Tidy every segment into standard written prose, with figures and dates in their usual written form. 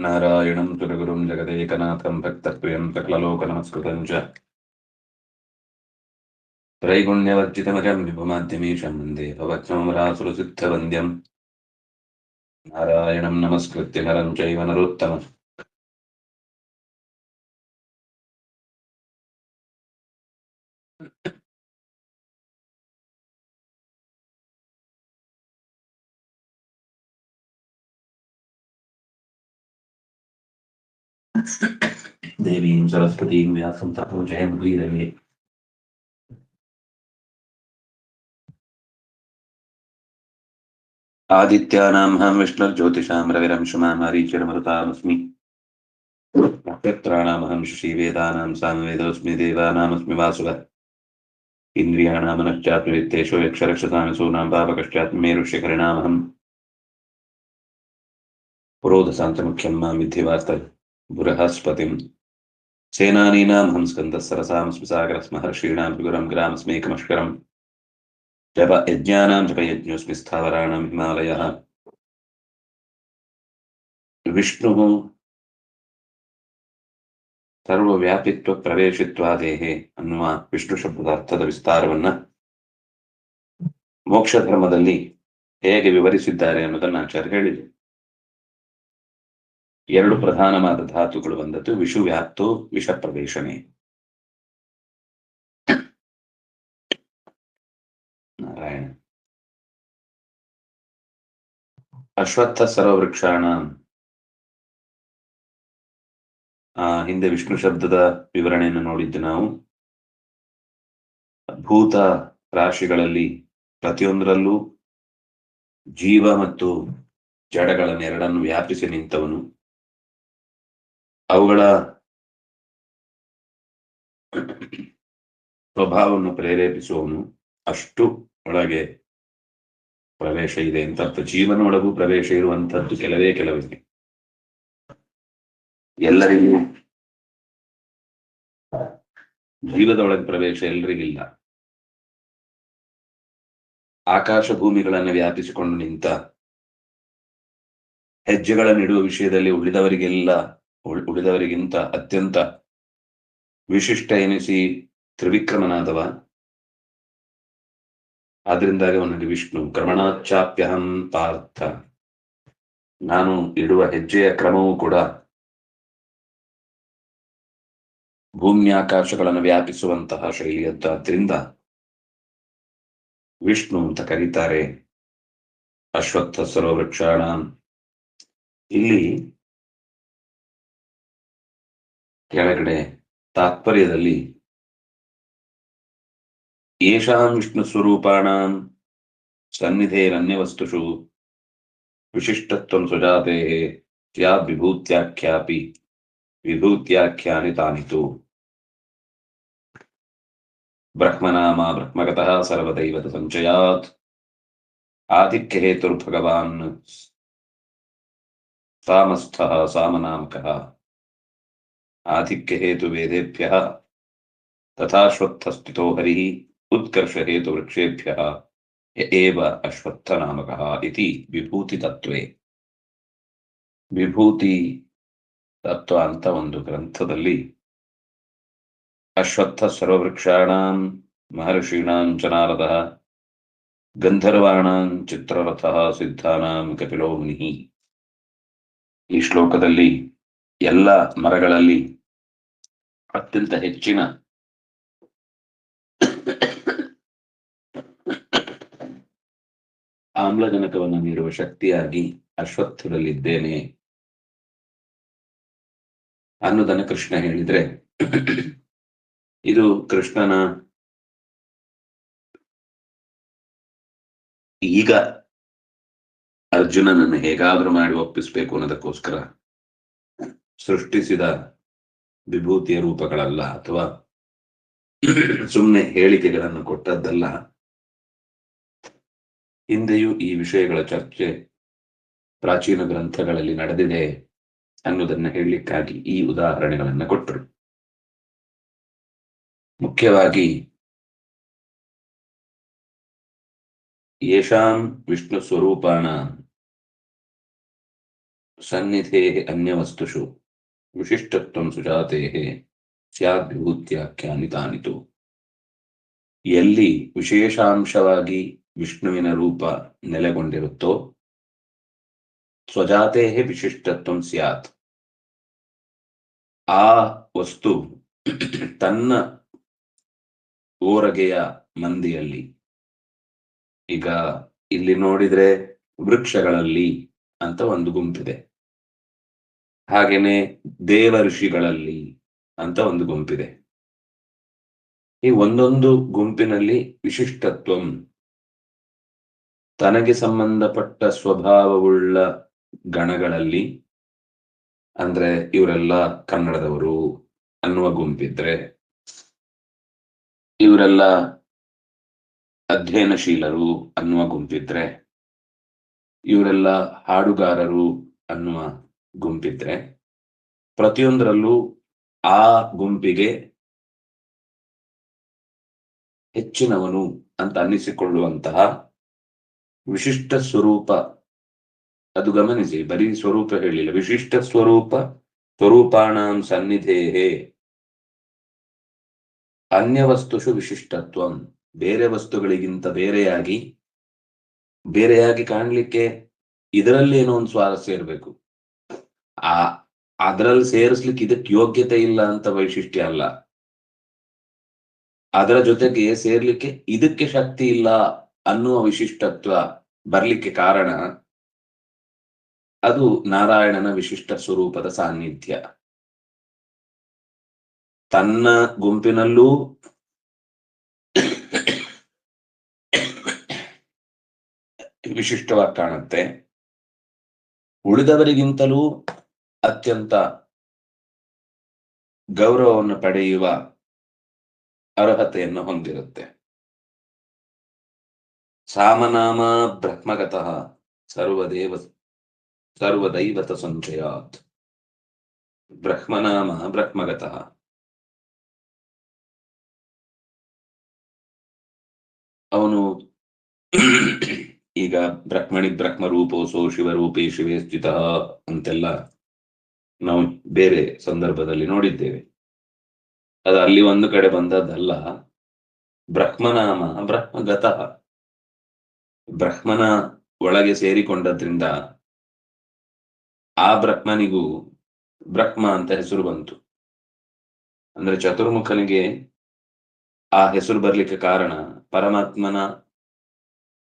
ನಾರಾಯಣಂ ಸುರಗುರುಂ ಜಗದೇಕನಾಥಂ ಭಕ್ತಪ್ರಿಯಂ ಸಕಲಲೋಕನಮಸ್ಕೃತಂ ಚ ತ್ರೈಗುಣ್ಯವರ್ಜಿತಮಜಂ ವಿಭುಮಾದ್ಯಮೀಶಂ ವಂದೇ ಭವತ್ಸಮರಾಸುರಸಿದ್ಧವಂದ್ಯಂ ನಾರಾಯಣಂ ನಮಸ್ಕೃತ್ಯ ನರಂ ಚೈವ ನರೋತ್ತಮಂ ದೇವೀಂ ಸರಸ್ವತೀಂ ವ್ಯಾಸಂ ತಥೋ ಜಯಮುದೀರಯೇ. ಆದಿತ್ಯಾನಾಂ ಅಹಂ ವಿಷ್ಣುರ್ಜ್ಯೋತಿಷಾಂ ರವಿರಂಶುಮಾಂ ಮಾರೀಚಿರ್ಮರುತಾಮಸ್ಮಿ. ನಕ್ಷತ್ರಾಣಾಮಹಂ ಶಶಿ ವೇದಾನಾಂ ಸಾಮವೇದೋऽಸ್ಮಿ ದೇವಾನಾಮಸ್ಮಿ ವಾಸುವಃ. ಇಂದ್ರಿಯಾಣಾಂ ಮನಶ್ಚಾಸ್ಮಿ ವಿತ್ತೇಷು ಯಕ್ಷರಕ್ಷಸಾಮಿ ಸೂನಾಂ ಪಾಪಕಶ್ಚಾಸ್ಮಿ ಮೇರುಷ್ಯಕರಿಣಾಮಹಂ. पुरोधसान्तमुख्यं मां विद्धि वास्तव्य बृहस्पतिं सेनानीनां हंस्कन्दः सरसामस्मि सागरः महर्षीणां विगुरं ग्रामस्मेकमक्षरं जप यज्ञानां जपयज्ञोऽस्मि स्थावराणां हिमालयः. विष्णुः ಸರ್ವವ್ಯಾಪಿತ್ವ ಪ್ರವೇಶಿತ್ವಾದೇಹೇ ಅನ್ನುವ ವಿಷ್ಣು ಶಬ್ದದ ಅರ್ಥದ ವಿಸ್ತಾರವನ್ನ ಮೋಕ್ಷ ಧರ್ಮದಲ್ಲಿ ಹೇಗೆ ವಿವರಿಸಿದ್ದಾರೆ ಅನ್ನೋದನ್ನ ಆಚಾರ್ಯ ಹೇಳಿದರು. ಎರಡು ಪ್ರಧಾನವಾದ ಧಾತುಗಳು ಬಂದದ್ದು ವಿಷು ವ್ಯಾಪ್ತೋ ವಿಷ ಪ್ರವೇಶನೆ. ನಾರಾಯಣ ಅಶ್ವತ್ಥ ಸರ್ವವೃಕ್ಷಾಣ ಹಿಂದೆ ವಿಷ್ಣು ಶಬ್ದದ ವಿವರಣೆಯನ್ನು ನೋಡಿದ್ದು ನಾವು. ಭೂತ ರಾಶಿಗಳಲ್ಲಿ ಪ್ರತಿಯೊಂದರಲ್ಲೂ ಜೀವ ಮತ್ತು ಜಡಗಳನ್ನೆರಡನ್ನು ವ್ಯಾಪಿಸಿ ನಿಂತವನು, ಅವುಗಳ ಸ್ವಭಾವವನ್ನು ಪ್ರೇರೇಪಿಸುವವನು. ಅಷ್ಟು ಒಳಗೆ ಪ್ರವೇಶ ಇದೆ ಅಂತ ಅರ್ಥ. ಜೀವನ ಒಳಗೂ ಪ್ರವೇಶ ಇರುವಂತದ್ದು ಕೆಲವಿದೆ. ಎಲ್ಲರಿಗೂ ಜೀವದೊಳಗೆ ಪ್ರವೇಶ ಎಲ್ಲರಿಗಿಲ್ಲ. ಆಕಾಶ ಭೂಮಿಗಳನ್ನು ವ್ಯಾಪಿಸಿಕೊಂಡು ನಿಂತ ಹೆಜ್ಜೆಗಳನ್ನಿಡುವ ವಿಷಯದಲ್ಲಿ ಉಳಿದವರಿಗಿಂತ ಅತ್ಯಂತ ವಿಶಿಷ್ಟ ಎನಿಸಿ ತ್ರಿವಿಕ್ರಮನಾದವ. ಆದ್ರಿಂದಾಗಿ ಅವನಿಗೆ ವಿಷ್ಣು. ಕ್ರಮಣಾಚಾಪ್ಯಹಂ ಪಾರ್ಥ, ನಾನು ಇಡುವ ಹೆಜ್ಜೆಯ ಕ್ರಮವೂ ಕೂಡ ಭೂಮ್ಯಾಕಾಶಗಳನ್ನು ವ್ಯಾಪಿಸುವಂತಹ ಶೈಲಿಯದ್ದಾದ್ರಿಂದ ವಿಷ್ಣು ಅಂತ ಕರೀತಾರೆ. ಅಶ್ವತ್ಥ ಸರ್ವವೃಕ್ಷಾಣ. ಇಲ್ಲಿ ಕೆಳಗಡೆ ತಾತ್ಪರ್ಯದಲ್ಲಿ ಏಷಾಂ ವಿಷ್ಣು ಸ್ವರೂಪಾಣಾಂ ಸನ್ನಿಧೇರನ್ಯವಸ್ತುಷು ವಿಶಿಷ್ಟತ್ವಂ ಸುಜಾತೆ ಸ್ಯಾದ್ ವಿಭೂತ್ಯಾಖ್ಯಾಪಿ ವಿಭೂತ್ಯಾಖ್ಯಾನಿ ತಾನಿತು. ಬ್ರಹ್ಮನಾಮ ಬ್ರಹ್ಮಗತಃ ಸರ್ವದೈವತ ಸಂಚಯಾತ್ ಆದಿತ್ಯ ಹೇತುರ್ಭಗವಾನ್ ಸಾಮಸ್ಥಃ ಸಾಮನಾಮಕಃ. ಆದಿತ್ಯ ಹೇತು ವೇದೇಭ್ಯಃ ತಥಾಶ್ವತ್ಥ ಸ್ಥಿತೋ ಹರಿಃ ಉತ್ಕರ್ಷ ಹೇತು ವೃಕ್ಷೇಭ್ಯಃ ಯ ಏವ ಅಶ್ವತ್ಥ ನಾಮಕಃ ಇತಿ ವಿಭೂತಿ ತತ್ವೇ. ವಿಭೂತಿ ತತ್ವ ಅಂತ ಒಂದು ಗ್ರಂಥದಲ್ಲಿ ಅಶ್ವತ್ಥ ಸರ್ವವೃಕ್ಷಾಣಾಂ ಮಹರ್ಷೀಣಾಂ ಚ ನಾರದಃ ಗಂಧರ್ವಾಣಾಂ ಚಿತ್ರರಥಃ ಸಿದ್ಧಾನಾಂ ಕಪಿಲೋ ಮುನಿಃ. ಈ ಶ್ಲೋಕದಲ್ಲಿ ಎಲ್ಲ ಮರಗಳಲ್ಲಿ ಅತ್ಯಂತ ಹೆಚ್ಚಿನ ಆಮ್ಲಜನಕವನ್ನು ನೀಡುವ ಶಕ್ತಿಯಾಗಿ ಅಶ್ವತ್ಥದಲ್ಲಿದ್ದೇನೆ ಅನ್ನೋದನ್ನು ಕೃಷ್ಣ ಹೇಳಿದ್ರೆ, ಇದು ಕೃಷ್ಣನ ಈಗ ಅರ್ಜುನನನ್ನು ಹೇಗಾದ್ರೂ ಮಾಡಿ ಒಪ್ಪಿಸ್ಬೇಕು ಅನ್ನೋದಕ್ಕೋಸ್ಕರ ಸೃಷ್ಟಿಸಿದ ವಿಭೂತಿಯ ರೂಪಗಳಲ್ಲ, ಅಥವಾ ಸುಮ್ಮನೆ ಹೇಳಿಕೆಗಳನ್ನು ಕೊಟ್ಟದ್ದಲ್ಲ. ಹಿಂದೆಯೂ ಈ ವಿಷಯಗಳ ಚರ್ಚೆ ಪ್ರಾಚೀನ ಗ್ರಂಥಗಳಲ್ಲಿ ನಡೆದಿದೆ ಅನ್ನೋದನ್ನ ಹೇಳಲಿಕ್ಕಾಗಿ ಈ ಉದಾಹರಣೆಗಳನ್ನು ಕೊಟ್ಟರು. ಮುಖ್ಯವಾಗಿ ಯೇಷಾಂ ವಿಷ್ಣು ಸ್ವರೂಪಾಣ ಸನ್ನಿಧೇ ಅನ್ಯವಸ್ತುಷು ವಿಶಿಷ್ಟತ್ವಂ ಸುಜಾತೆ ಸ್ಯಾದ್ವಿಭೂತ್ಯಾಖ್ಯಾನಿ ತಾನಿತು. ಎಲ್ಲಿ ವಿಶೇಷಾಂಶವಾಗಿ ವಿಷ್ಣುವಿನ ರೂಪ ನೆಲೆಗೊಂಡಿರುತ್ತೋ ಸ್ವಜಾತೆ ವಿಶಿಷ್ಟತ್ವಂ ಸ್ಯಾತ್, ಆ ವಸ್ತು ತನ್ನ ಓರಗೆಯ ಮಂದಿಯಲ್ಲಿ, ಈಗ ಇಲ್ಲಿ ನೋಡಿದ್ರೆ ವೃಕ್ಷಗಳಲ್ಲಿ ಅಂತ ಒಂದು ಗುಂಪಿದೆ, ಹಾಗೇನೆ ದೇವ ಋಷಿಗಳಲ್ಲಿ ಅಂತ ಒಂದು ಗುಂಪಿದೆ. ಈ ಒಂದೊಂದು ಗುಂಪಿನಲ್ಲಿ ವಿಶಿಷ್ಟತ್ವಂ, ತನಗೆ ಸಂಬಂಧಪಟ್ಟ ಸ್ವಭಾವವುಳ್ಳ ಗಣಗಳಲ್ಲಿ, ಅಂದ್ರೆ ಇವರೆಲ್ಲ ಕನ್ನಡದವರು ಅನ್ನುವ ಗುಂಪಿದ್ರೆ, ಇವರೆಲ್ಲ ಅಧ್ಯಯನಶೀಲರು ಅನ್ನುವ ಗುಂಪಿದ್ರೆ, ಇವರೆಲ್ಲ ಹಾಡುಗಾರರು ಅನ್ನುವ ಗುಂಪಿದ್ರೆ, ಪ್ರತಿಯೊಂದರಲ್ಲೂ ಆ ಗುಂಪಿಗೆ ಹೆಚ್ಚಿನವನು ಅಂತ ಅನ್ನಿಸಿಕೊಳ್ಳುವಂತಹ ವಿಶಿಷ್ಟ ಸ್ವರೂಪ, ಅದು ಗಮನಿಸಿ, ಬರೀ ಸ್ವರೂಪ ಹೇಳಿಲ್ಲ, ವಿಶಿಷ್ಟ ಸ್ವರೂಪ, ಸ್ವರೂಪಾಣಾಂ ಸನ್ನಿಧೇಹೇ ಅನ್ಯ ವಸ್ತುಷು ವಿಶಿಷ್ಟತ್ವಂ, ಬೇರೆ ವಸ್ತುಗಳಿಗಿಂತ ಬೇರೆಯಾಗಿ ಕಾಣ್ಲಿಕ್ಕೆ ಇದರಲ್ಲಿ ಏನೋ ಒಂದು ಸ್ವಾರಸ್ಯ ಇರಬೇಕು. ಅದರಲ್ಲಿ ಸೇರಿಸ್ಲಿಕ್ಕೆ ಇದಕ್ಕೆ ಯೋಗ್ಯತೆ ಇಲ್ಲ ಅಂತ ವೈಶಿಷ್ಟ್ಯ ಅಲ್ಲ, ಅದರ ಜೊತೆಗೆ ಸೇರ್ಲಿಕ್ಕೆ ಇದಕ್ಕೆ ಶಕ್ತಿ ಇಲ್ಲ ಅನ್ನುವ ವಿಶಿಷ್ಟತ್ವ ಬರ್ಲಿಕ್ಕೆ ಕಾರಣ ಅದು ನಾರಾಯಣನ ವಿಶಿಷ್ಟ ಸ್ವರೂಪದ ಸಾನ್ನಿಧ್ಯ. ತನ್ನ ಗುಂಪಿನಲ್ಲೂ ವಿಶಿಷ್ಟವಾಗಿ ಕಾಣುತ್ತೆ, ಉಳಿದವರಿಗಿಂತಲೂ ಅತ್ಯಂತ ಗೌರವವನ್ನು ಪಡೆಯುವ ಅರ್ಹತೆಯನ್ನು ಹೊಂದಿರುತ್ತೆ. ಸಾಮನಾಮ ಬ್ರಹ್ಮಗತಃ ಸರ್ವದೈವತ ಸಂಚಯಾತ್. ಬ್ರಹ್ಮನಾಮ ಬ್ರಹ್ಮಗತಃ, ಅವನು ಈಗ ಬ್ರಹ್ಮಣಿ ಬ್ರಹ್ಮರೂಪೋಸೋ ಶಿವರೂಪೇ ಶಿವೇ ಸ್ಥಿತ ಅಂತೆಲ್ಲ ನಾವು ಬೇರೆ ಸಂದರ್ಭದಲ್ಲಿ ನೋಡಿದ್ದೇವೆ. ಅದು ಅಲ್ಲಿ ಒಂದು ಕಡೆ ಬಂದದ್ದಲ್ಲ. ಬ್ರಹ್ಮನಾಮ ಬ್ರಹ್ಮಗತಃ, ಬ್ರಹ್ಮನ ಒಳಗೆ ಸೇರಿಕೊಂಡದ್ರಿಂದ ಆ ಬ್ರಹ್ಮನಿಗೂ ಬ್ರಹ್ಮ ಅಂತ ಹೆಸರು ಬಂತು. ಅಂದ್ರೆ ಚತುರ್ಮುಖನಿಗೆ ಆ ಹೆಸರು ಬರ್ಲಿಕ್ಕೆ ಕಾರಣ ಪರಮಾತ್ಮನ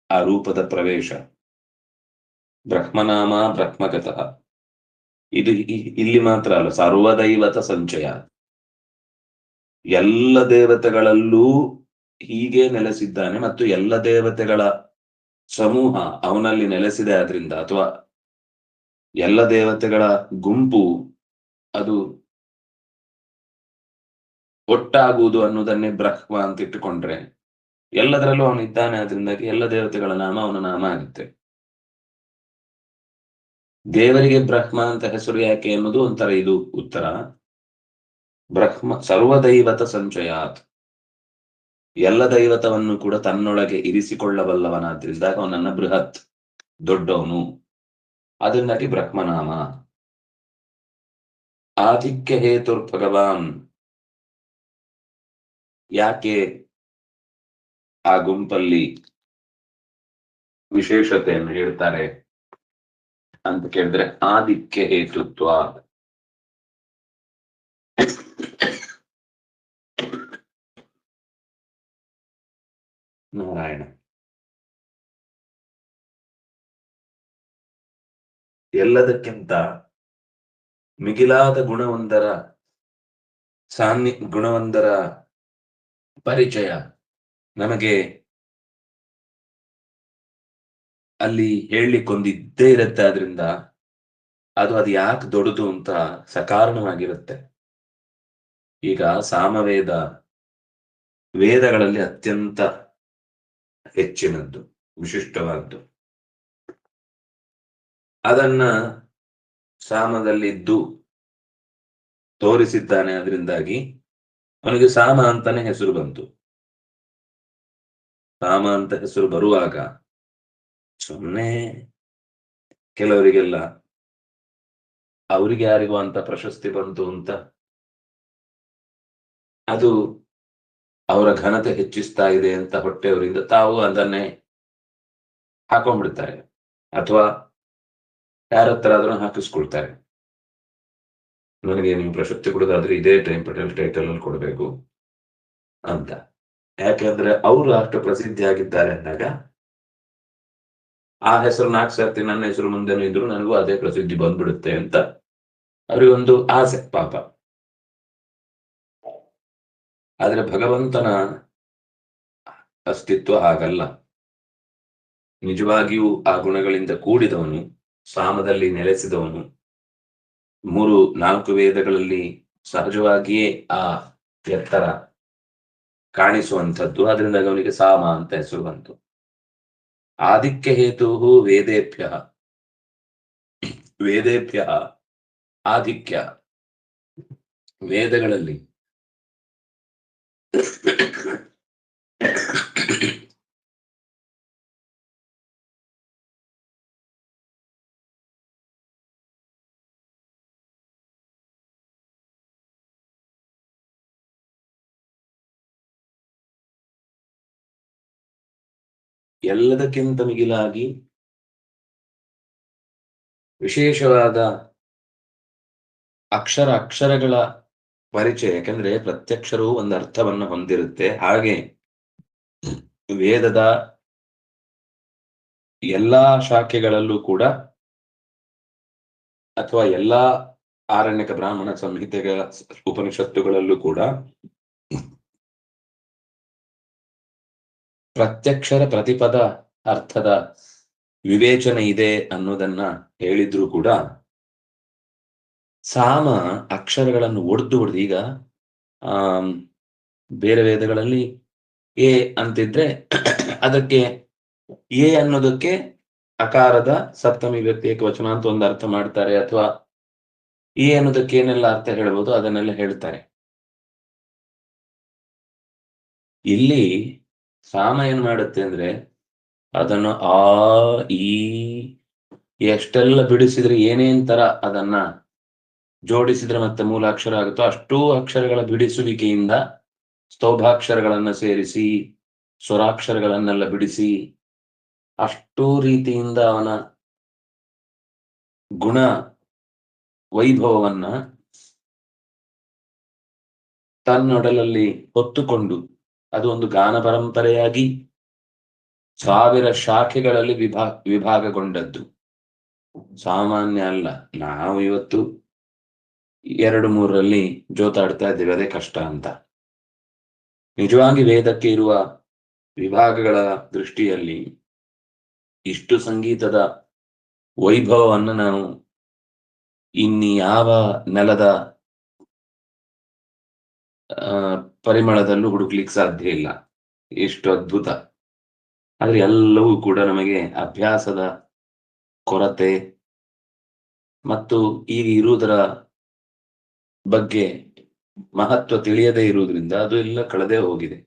ಆ ರೂಪದ ಪ್ರವೇಶ. ಬ್ರಹ್ಮನಾಮ ಬ್ರಹ್ಮಗತಃ, ಇದು ಇಲ್ಲಿ ಮಾತ್ರ ಅಲ್ಲ, ಸರ್ವದೈವತ ಸಂಚಯ, ಎಲ್ಲ ದೇವತೆಗಳಲ್ಲೂ ಹೀಗೆ ನೆಲೆಸಿದ್ದಾನೆ ಮತ್ತು ಎಲ್ಲ ದೇವತೆಗಳ ಸಮೂಹ ಅವನಲ್ಲಿ ನೆಲೆಸಿದೆ. ಆದ್ರಿಂದ, ಅಥವಾ ಎಲ್ಲ ದೇವತೆಗಳ ಗುಂಪು ಅದು ಒಟ್ಟಾಗುವುದು ಅನ್ನೋದನ್ನೇ ಬ್ರಹ್ಮ ಅಂತ ಇಟ್ಟುಕೊಂಡ್ರೆ ಎಲ್ಲದರಲ್ಲೂ ಅವನಿದ್ದಾನೆ. ಆದ್ರಿಂದಾಗಿ ಎಲ್ಲ ದೇವತೆಗಳ ನಾಮ ಅವನ ನಾಮ ಆಗುತ್ತೆ. ದೇವರಿಗೆ ಬ್ರಹ್ಮ ಅಂತ ಹೆಸರು ಯಾಕೆ ಅನ್ನೋದು ಒಂಥರ ಇದು ಉತ್ತರ. ಬ್ರಹ್ಮ ಸರ್ವದೈವತ ಸಂಚಯಾತ್, ಎಲ್ಲ ದೈವತವನ್ನು ಕೂಡ ತನ್ನೊಳಗೆ ಇರಿಸಿಕೊಳ್ಳಬಲ್ಲವನಾದ್ರಿಂದ ಅವನನ್ನ ಬೃಹತ್, ದೊಡ್ಡವನು, ಅದರಿಂದಾಗಿ ಬ್ರಹ್ಮನಾಮ. ಆಧಿಕ್ಯ ಹೇತುರ್ ಭಗವಾನ್, ಯಾಕೆ ಆ ಗುಂಪಲ್ಲಿ ವಿಶೇಷತೆಯನ್ನು ಹೇಳ್ತಾರೆ ಅಂತ ಕೇಳಿದ್ರೆ, ಆದಿತ್ಯ ಹೇತುತ್ವ. ನಾರಾಯಣ ಎಲ್ಲದಕ್ಕಿಂತ ಮಿಗಿಲಾದ ಗುಣವೊಂದರ ಪರಿಚಯ ನಮಗೆ ಅಲ್ಲಿ ಹೇಳಲಿಕ್ಕೊಂದಿದ್ದೇ ಇರುತ್ತೆ. ಆದ್ರಿಂದ ಅದು ಯಾಕೆ ದೊಡ್ಡದು ಅಂತ ಸಕಾರಣವಾಗಿರುತ್ತೆ. ಈಗ ಸಾಮವೇದ ವೇದಗಳಲ್ಲಿ ಅತ್ಯಂತ ಹೆಚ್ಚಿನದ್ದು, ವಿಶಿಷ್ಟವಾದ್ದು. ಅದನ್ನ ಸಾಮದಲ್ಲಿದ್ದು ತೋರಿಸಿದ್ದಾನೆ. ಅದರಿಂದಾಗಿ ಅವನಿಗೆ ಸಾಮ ಅಂತಾನೆ ಹೆಸರು ಬಂತು. ಸಾಮ ಅಂತ ಹೆಸರು ಬರುವಾಗ ಸುಮ್ಮನೆ ಕೆಲವರಿಗೆಲ್ಲ ಅವರಿಗೆ ಯಾರಿಗೂ ಅಂತ ಪ್ರಶಸ್ತಿ ಬಂತು ಅಂತ ಅದು ಅವರ ಘನತೆ ಹೆಚ್ಚಿಸ್ತಾ ಇದೆ ಅಂತ ಹೊಟ್ಟೆಯವರಿಂದ ತಾವು ಅದನ್ನೇ ಹಾಕೊಂಡ್ಬಿಡ್ತಾರೆ, ಅಥವಾ ಯಾರ ಹತ್ರ ಅದನ್ನು ಹಾಕಿಸ್ಕೊಳ್ತಾರೆ. ನನಗೆ ನೀವು ಪ್ರಶಸ್ತಿ ಕೊಡೋದಾದ್ರೆ ಇದೇ ಟೈಟಲ್ ಅಲ್ಲಿ ಕೊಡಬೇಕು ಅಂತ. ಯಾಕೆಂದ್ರೆ ಅವರು ಅಷ್ಟು ಪ್ರಸಿದ್ಧಿ ಆಗಿದ್ದಾರೆ ಅಂದಾಗ ಆ ಹೆಸರು 4 ಸರ್ತಿ ನನ್ನ ಹೆಸರು ಮುಂದೆನೂ ಇದ್ರು ನನಗೂ ಅದೇ ಪ್ರಸಿದ್ಧಿ ಬಂದ್ಬಿಡುತ್ತೆ ಅಂತ ಅವರಿಗೊಂದು ಆಸೆ ಪಾಪ. ಆದ್ರೆ ಭಗವಂತನ ಅಸ್ತಿತ್ವ ಹಾಗಲ್ಲ. ನಿಜವಾಗಿಯೂ ಆ ಗುಣಗಳಿಂದ ಕೂಡಿದವನು, ಸಾಮದಲ್ಲಿ ನೆಲೆಸಿದವನು, 3-4 ವೇದಗಳಲ್ಲಿ ಸಹಜವಾಗಿಯೇ ಆ ಎತ್ತರ ಕಾಣಿಸುವಂಥದ್ದು. ಅದರಿಂದ ಅವನಿಗೆ ಸಾಮ ಅಂತ ಹೆಸರು ಬಂತು. ಆದಿಕ್ಯ ಹೇತು ವೇದೇಭ್ಯ, ವೇದೇಭ್ಯ ಆದಿಕ್ಯ, ವೇದಗಳಲ್ಲಿ ಎಲ್ಲದಕ್ಕಿಂತ ಮಿಗಿಲಾಗಿ ವಿಶೇಷವಾದ ಅಕ್ಷರಗಳ ಪರಿಚಯ. ಯಾಕಂದ್ರೆ ಪ್ರತ್ಯಕ್ಷರು ಒಂದು ಅರ್ಥವನ್ನು ಹೊಂದಿರುತ್ತೆ. ಹಾಗೆ ವೇದದ ಎಲ್ಲಾ ಶಾಖೆಗಳಲ್ಲೂ ಕೂಡ, ಅಥವಾ ಎಲ್ಲಾ ಆರಣ್ಯಕ ಬ್ರಾಹ್ಮಣ ಸಂಹಿತೆಗಳ ಉಪನಿಷತ್ತುಗಳಲ್ಲೂ ಕೂಡ ಪ್ರತ್ಯಕ್ಷರ ಪ್ರತಿಪದ ಅರ್ಥದ ವಿವೇಚನೆ ಇದೆ ಅನ್ನೋದನ್ನ ಹೇಳಿದ್ರು ಕೂಡ, ಸಾಮ ಅಕ್ಷರಗಳನ್ನು ಒಡೆದು ಈಗ ಬೇರೆ ವೇದಗಳಲ್ಲಿ ಎ ಅಂತಿದ್ರೆ ಅದಕ್ಕೆ ಎ ಅನ್ನೋದಕ್ಕೆ ಅಕಾರದ ಸಪ್ತಮಿ ವ್ಯಕ್ತಿ ಏಕವಚನ ಅಂತ ಒಂದು ಅರ್ಥ ಮಾಡ್ತಾರೆ, ಅಥವಾ ಎ ಅನ್ನೋದಕ್ಕೆ ಏನೆಲ್ಲ ಅರ್ಥ ಹೇಳ್ಬೋದು ಅದನ್ನೆಲ್ಲ ಹೇಳ್ತಾರೆ. ಇಲ್ಲಿ ಸಾಮ ಏನ್ ಮಾಡುತ್ತೆ ಅಂದ್ರೆ ಅದನ್ನು ಆ ಈ ಎಷ್ಟೆಲ್ಲ ಬಿಡಿಸಿದ್ರೆ ಏನೇನ್ ತರ ಅದನ್ನ ಜೋಡಿಸಿದ್ರೆ ಮತ್ತೆ ಮೂಲಾಕ್ಷರ ಆಗುತ್ತೋ ಅಷ್ಟೂ ಅಕ್ಷರಗಳ ಬಿಡಿಸುವಿಕೆಯಿಂದ ಸ್ತೋಭಾಕ್ಷರಗಳನ್ನ ಸೇರಿಸಿ ಸ್ವರಾಕ್ಷರಗಳನ್ನೆಲ್ಲ ಬಿಡಿಸಿ ಅಷ್ಟೂ ರೀತಿಯಿಂದ ಅವನ ಗುಣ ವೈಭವವನ್ನ ತನ್ನೊಡಲಲ್ಲಿ ಹೊತ್ತುಕೊಂಡು ಅದು ಒಂದು ಗಾನ ಪರಂಪರೆಯಾಗಿ 1000 ಶಾಖೆಗಳಲ್ಲಿ ವಿಭಾಗಗೊಂಡದ್ದು ಸಾಮಾನ್ಯ ಅಲ್ಲ. ನಾವು ಇವತ್ತು 2-3ರಲ್ಲಿ ಜೋತಾಡ್ತಾ ಇದ್ದೇವೆ, ಅದೇ ಕಷ್ಟ ಅಂತ. ನಿಜವಾಗಿ ವೇದಕ್ಕೆ ಇರುವ ವಿಭಾಗಗಳ ದೃಷ್ಟಿಯಲ್ಲಿ ಇಷ್ಟು ಸಂಗೀತದ ವೈಭವವನ್ನು ನಾವು ಯಾವ ನೆಲದ ಪರಿಮಳದಲ್ಲೂ ಹುಡುಕ್ಲಿಕ್ಕೆ ಸಾಧ್ಯ ಇಲ್ಲ. ಎಷ್ಟು ಅದ್ಭುತ. ಆದ್ರೆ ಎಲ್ಲವೂ ಕೂಡ ನಮಗೆ ಅಭ್ಯಾಸದ ಕೊರತೆ ಮತ್ತು ಈಗ ಇರುವುದರ ಬಗ್ಗೆ ಮಹತ್ವ ತಿಳಿಯದೇ ಇರುವುದರಿಂದ ಅದು ಎಲ್ಲ ಕಳೆದೇ ಹೋಗಿದೆ.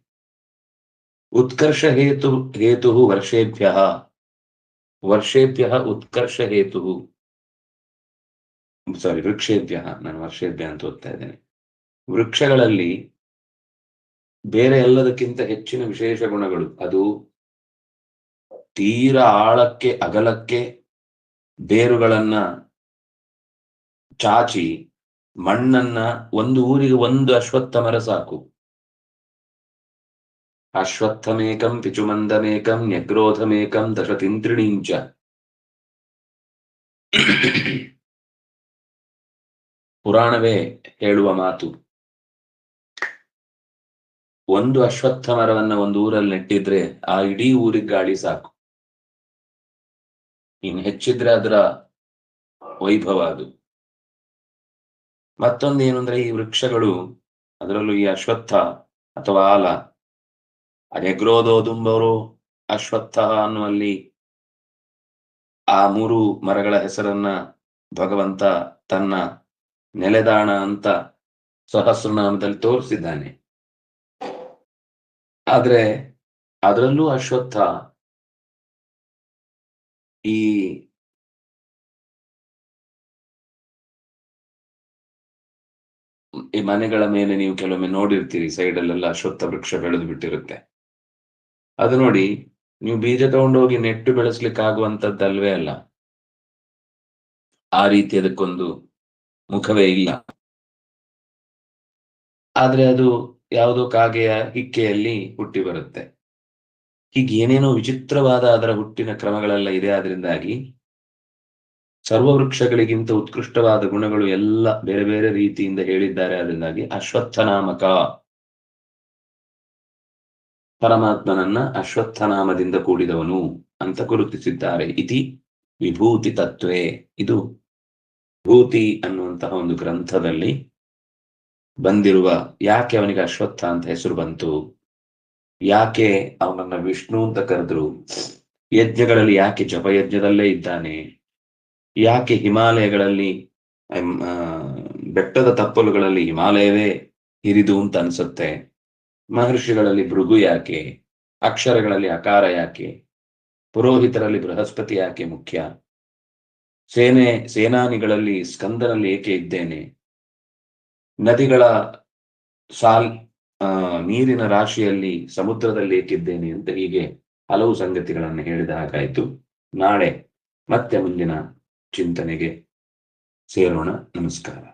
ಉತ್ಕರ್ಷ ಹೇತು ವರ್ಷೇಭ್ಯ ಉತ್ಕರ್ಷ ಹೇತು, ಸಾರಿ ವೃಕ್ಷೇಭ್ಯ, ನಾನು ವರ್ಷೇಭ್ಯ ಅಂತ ಓದ್ತಾ ಇದ್ದೇನೆ. ವೃಕ್ಷಗಳಲ್ಲಿ ಬೇರೆ ಎಲ್ಲದಕ್ಕಿಂತ ಹೆಚ್ಚಿನ ವಿಶೇಷ ಗುಣಗಳು. ಅದು ತೀರ ಆಳಕ್ಕೆ ಅಗಲಕ್ಕೆ ಬೇರುಗಳನ್ನ ಚಾಚಿ ಮಣ್ಣನ್ನ, ಒಂದು ಊರಿಗೆ ಒಂದು ಅಶ್ವತ್ಥ ಮರ ಸಾಕು. ಅಶ್ವತ್ಥಮೇಕಂ ಪಿಚುಮಂದಮೇಕಂ ನ್ಯಗ್ರೋಧಮೇಕಂ ದಶತಿಂತ್ರಿಣೀಂಚ. ಪುರಾಣವೇ ಹೇಳುವ ಮಾತು. ಒಂದು ಅಶ್ವತ್ಥ ಮರವನ್ನ ಒಂದು ಊರಲ್ಲಿ ನೆಟ್ಟಿದ್ರೆ ಆ ಇಡೀ ಊರಿಗೆ ಗಾಳಿ ಸಾಕು. ಇನ್ನು ಹೆಚ್ಚಿದ್ರೆ ಅದರ ವೈಭವ ಅದು. ಮತ್ತೊಂದೇನು ಅಂದ್ರೆ ಈ ವೃಕ್ಷಗಳು, ಅದರಲ್ಲೂ ಈ ಅಶ್ವತ್ಥ ಅಥವಾ ಆಲ, ನ್ಯಗ್ರೋಧೋದುಂಬರು ಅಶ್ವತ್ಥ ಅನ್ನುವಲ್ಲಿ ಆ 3 ಮರಗಳ ಹೆಸರನ್ನ ಭಗವಂತ ತನ್ನ ನೆಲೆದಾಣ ಅಂತ ಸಹಸ್ರನಾಮದಲ್ಲಿ ತೋರಿಸಿದ್ದಾನೆ. ಆದ್ರೆ ಅದರಲ್ಲೂ ಅಶ್ವತ್ಥ ಈ ಈ ಮನೆಗಳ ಮೇಲೆ ನೀವು ಕೆಲವೊಮ್ಮೆ ನೋಡಿರ್ತೀರಿ, ಸೈಡಲ್ಲೆಲ್ಲ ಅಶ್ವತ್ಥ ವೃಕ್ಷ ಬೆಳೆದು ಬಿಟ್ಟಿರುತ್ತೆ. ಅದು ನೋಡಿ, ನೀವು ಬೀಜ ತಗೊಂಡೋಗಿ ನೆಟ್ಟು ಬೆಳೆಸ್ಲಿಕ್ಕೆ ಆಗುವಂತದ್ದಲ್ವೇ ಅಲ್ಲ. ಆ ರೀತಿ ಅದಕ್ಕೊಂದು ಮುಖವೇ ಇಲ್ಲ. ಆದ್ರೆ ಅದು ಯಾವುದೋ ಕಾಗೆಯ ಹಿಕ್ಕೆಯಲ್ಲಿ ಹುಟ್ಟಿ ಬರುತ್ತೆ. ಹೀಗೆ ಏನೇನೋ ವಿಚಿತ್ರವಾದ ಅದರ ಹುಟ್ಟಿನ ಕ್ರಮಗಳೆಲ್ಲ ಇದೆ. ಆದ್ರಿಂದಾಗಿ ಸರ್ವವೃಕ್ಷಗಳಿಗಿಂತ ಉತ್ಕೃಷ್ಟವಾದ ಗುಣಗಳು ಎಲ್ಲ ಬೇರೆ ಬೇರೆ ರೀತಿಯಿಂದ ಹೇಳಿದ್ದಾರೆ. ಅದರಿಂದಾಗಿ ಅಶ್ವತ್ಥನಾಮಕ, ಪರಮಾತ್ಮನನ್ನ ಅಶ್ವತ್ಥನಾಮದಿಂದ ಕೂಡಿದವನು ಅಂತ ಗುರುತಿಸಿದ್ದಾರೆ. ಇತಿ ವಿಭೂತಿ ತತ್ವೇ. ಇದು ವಿಭೂತಿ ಅನ್ನುವಂತಹ ಒಂದು ಗ್ರಂಥದಲ್ಲಿ ಬಂದಿರುವ, ಯಾಕೆ ಅವನಿಗೆ ಅಶ್ವತ್ಥ ಅಂತ ಹೆಸರು ಬಂತು, ಯಾಕೆ ಅವನನ್ನ ವಿಷ್ಣು ಅಂತ ಕರೆದ್ರು, ಯಜ್ಞಗಳಲ್ಲಿ ಯಾಕೆ ಜಪಯಜ್ಞದಲ್ಲೇ ಇದ್ದಾನೆ, ಯಾಕೆ ಹಿಮಾಲಯಗಳಲ್ಲಿ ಬೆಟ್ಟದ ತಪ್ಪಲುಗಳಲ್ಲಿ ಹಿಮಾಲಯವೇ ಹಿರಿದು ಅಂತ ಅನ್ಸುತ್ತೆ, ಮಹರ್ಷಿಗಳಲ್ಲಿ ಭೃಗು ಯಾಕೆ, ಅಕ್ಷರಗಳಲ್ಲಿ ಅಕಾರ ಯಾಕೆ, ಪುರೋಹಿತರಲ್ಲಿ ಬೃಹಸ್ಪತಿ ಯಾಕೆ ಮುಖ್ಯ, ಸೇನಾನಿಗಳಲ್ಲಿ ಸ್ಕಂದನಲ್ಲಿ ಏಕೆ ಇದ್ದೇನೆ, ನದಿಗಳ ನೀರಿನ ರಾಶಿಯಲ್ಲಿ ಸಮುದ್ರದಲ್ಲಿ ಏಕಿದ್ದೇನೆ ಅಂತ ಹೀಗೆ ಹಲವು ಸಂಗತಿಗಳನ್ನು ಹೇಳಿದ ಹಾಗಾಯಿತು. ನಾಳೆ ಮತ್ತೆ ಮುಂದಿನ ಚಿಂತನೆಗೆ ಸೇರೋಣ. ನಮಸ್ಕಾರ.